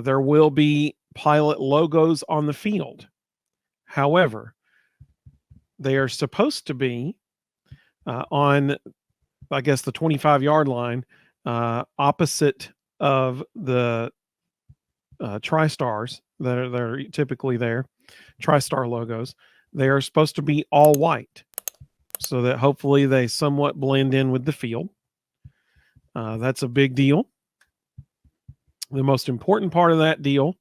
There will be Pilot logos on the field. However, they are supposed to be on, I guess, the 25-yard line, opposite of the TriStars that are typically there, TriStar logos. They are supposed to be all white, so that hopefully they somewhat blend in with the field. That's a big deal. The most important part of that deal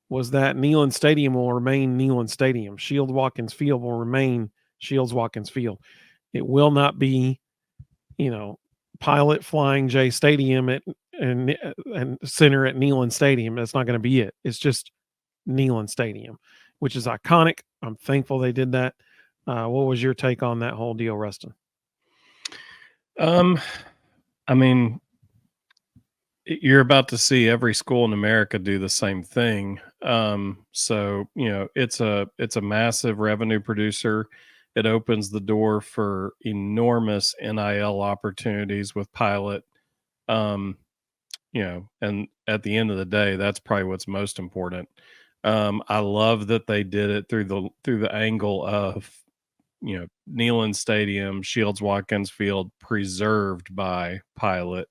was that Neyland Stadium will remain Neyland Stadium. Shields Watkins Field will remain Shields Watkins Field. It will not be, Pilot Flying J Stadium and center at Neyland Stadium. That's not going to be it. It's just Neyland Stadium, which is iconic. I'm thankful they did that. What was your take on that whole deal, Rustin? I mean, you're about to see every school in America do the same thing. So, it's a massive revenue producer. It opens the door for enormous NIL opportunities with Pilot. And at the end of the day, that's probably what's most important. I love that they did it through the angle of, Neyland Stadium, Shields Watkins Field, preserved by Pilot.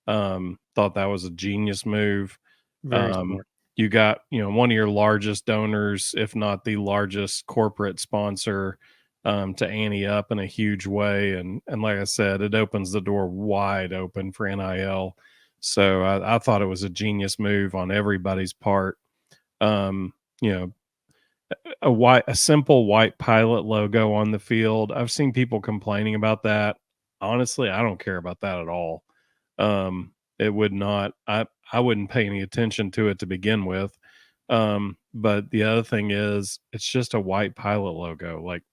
Thought that was a genius move. Very smart. You got, one of your largest donors, if not the largest corporate sponsor, to ante up in a huge way. And like I said, it opens the door wide open for NIL. So I thought it was a genius move on everybody's part. A simple white Pilot logo on the field. I've seen people complaining about that. Honestly, I don't care about that at all. It would not, I wouldn't pay any attention to it to begin with. But the other thing is, it's just a white Pilot logo. Like,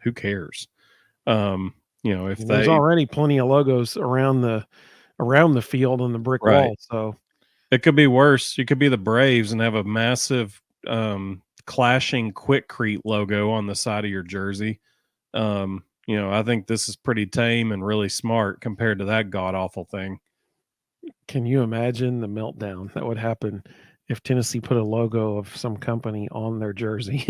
who cares? If there's already plenty of logos around the field and the brick wall, so it could be worse. You could be the Braves and have a massive clashing Quikrete logo on the side of your jersey. I think this is pretty tame and really smart compared to that god awful thing. Can you imagine the meltdown that would happen if Tennessee put a logo of some company on their jersey?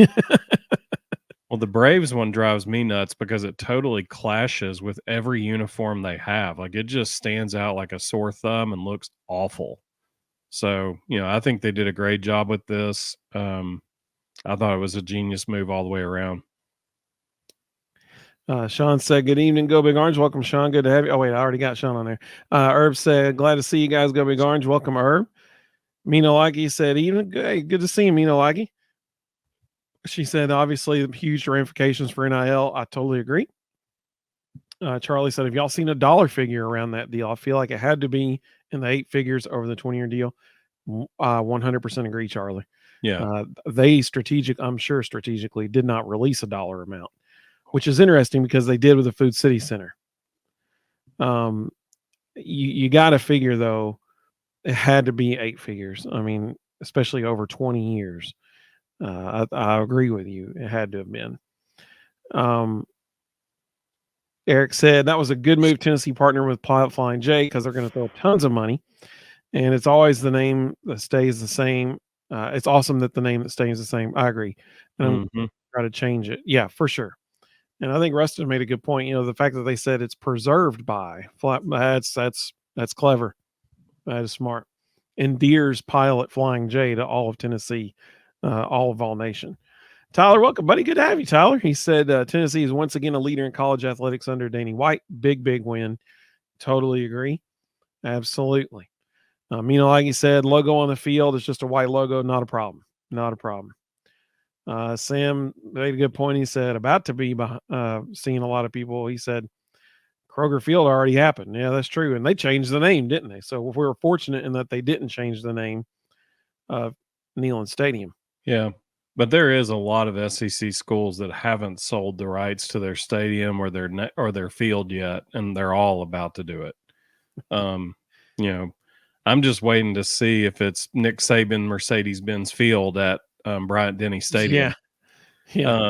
Well, the Braves one drives me nuts because it totally clashes with every uniform they have. Like, it just stands out like a sore thumb and looks awful. So, I think they did a great job with this. I thought it was a genius move all the way around. Sean said, "Good evening, Go Big Orange." Welcome, Sean. Good to have you. Oh, wait, I already got Sean on there. Herb said, "Glad to see you guys, Go Big Orange." Welcome, Herb. Mina Laggy said, "Evening. Hey, good to see you, Mina Laggy." She said, "Obviously, huge ramifications for NIL." I totally agree. Charlie said, "Have y'all seen a dollar figure around that deal? I feel like it had to be in the 8 figures over the 20-year deal." 100% agree, Charlie. Yeah. They I'm sure strategically did not release a dollar amount, which is interesting because they did with the Food City Center. You got to figure, though, it had to be 8 figures. I mean, especially over 20 years. I agree with you. It had to have been. Eric said that was a good move. Tennessee partnered with Pilot Flying J because they're going to throw tons of money. And it's always the name that stays the same. It's awesome that the name that stays the same. I agree. And I'm going to try to change it. Yeah, for sure. And I think Rustin made a good point. The fact that they said it's preserved by that's clever. That is smart. Endears Pilot Flying J to all of Tennessee, all nation. Tyler, welcome, buddy. Good to have you, Tyler. He said Tennessee is once again a leader in college athletics under Danny White. Big win. Totally agree. Absolutely. Like he said, logo on the field is just a white logo. Not a problem. Not a problem. Sam made a good point. He said about to be seeing a lot of people. He said Kroger Field already happened. Yeah, that's true. And they changed the name, didn't they? So we were fortunate in that they didn't change the name of Neyland Stadium. Yeah. But there is a lot of SEC schools that haven't sold the rights to their stadium or their field yet, and they're all about to do it. I'm just waiting to see if it's Nick Saban Mercedes-Benz Field at Bryant-Denny Stadium. Yeah.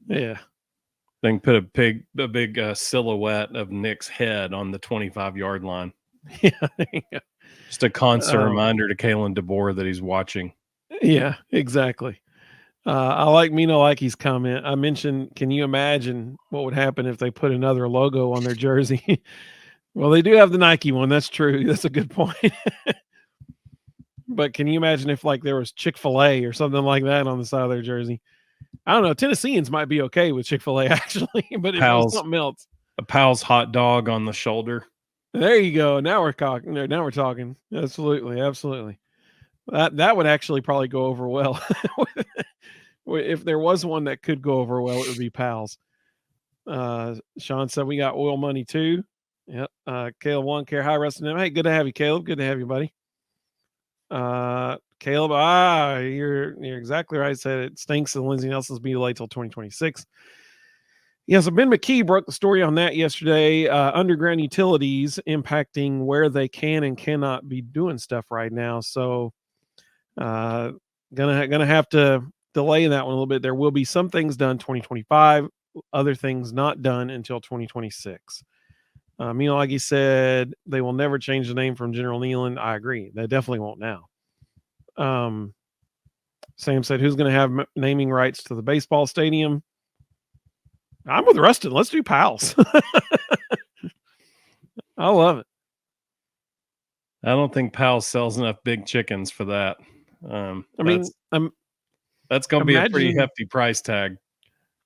They can put a big silhouette of Nick's head on the 25-yard line. Yeah. Just a constant reminder to Kalen DeBoer that he's watching. Yeah, exactly. I like Mino Likey's comment. I mentioned, can you imagine what would happen if they put another logo on their jersey? Well, they do have the Nike one. That's true. That's a good point. But can you imagine if like there was Chick-fil-A or something like that on the side of their jersey? I don't know. Tennesseans might be okay with Chick-fil-A actually, but if it was something else. A Pal's hot dog on the shoulder. There you go. Now we're talking. Now we're talking. Absolutely. Absolutely. That would actually probably go over well. If there was one that could go over well, it would be Pal's. Sean said we got oil money too. Yep. Caleb one care. Hi, Rustin. Hey, good to have you, Caleb. Good to have you, buddy. Caleb, you're exactly right. Said it stinks that Lindsey Nelson's be delayed till 2026. Yeah, so Ben McKee broke the story on that yesterday. Underground utilities impacting where they can and cannot be doing stuff right now. So, gonna have to delay that one a little bit. There will be some things done 2025, other things not done until 2026. Miyagi said they will never change the name from General Neyland. I agree. They definitely won't now. Sam said, who's going to have naming rights to the baseball stadium? I'm with Rustin. Let's do Pals. I love it. I don't think Pals sells enough big chickens for that. That's going to be a pretty hefty price tag.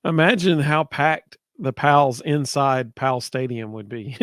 Imagine how packed the Pals inside Pal Stadium would be.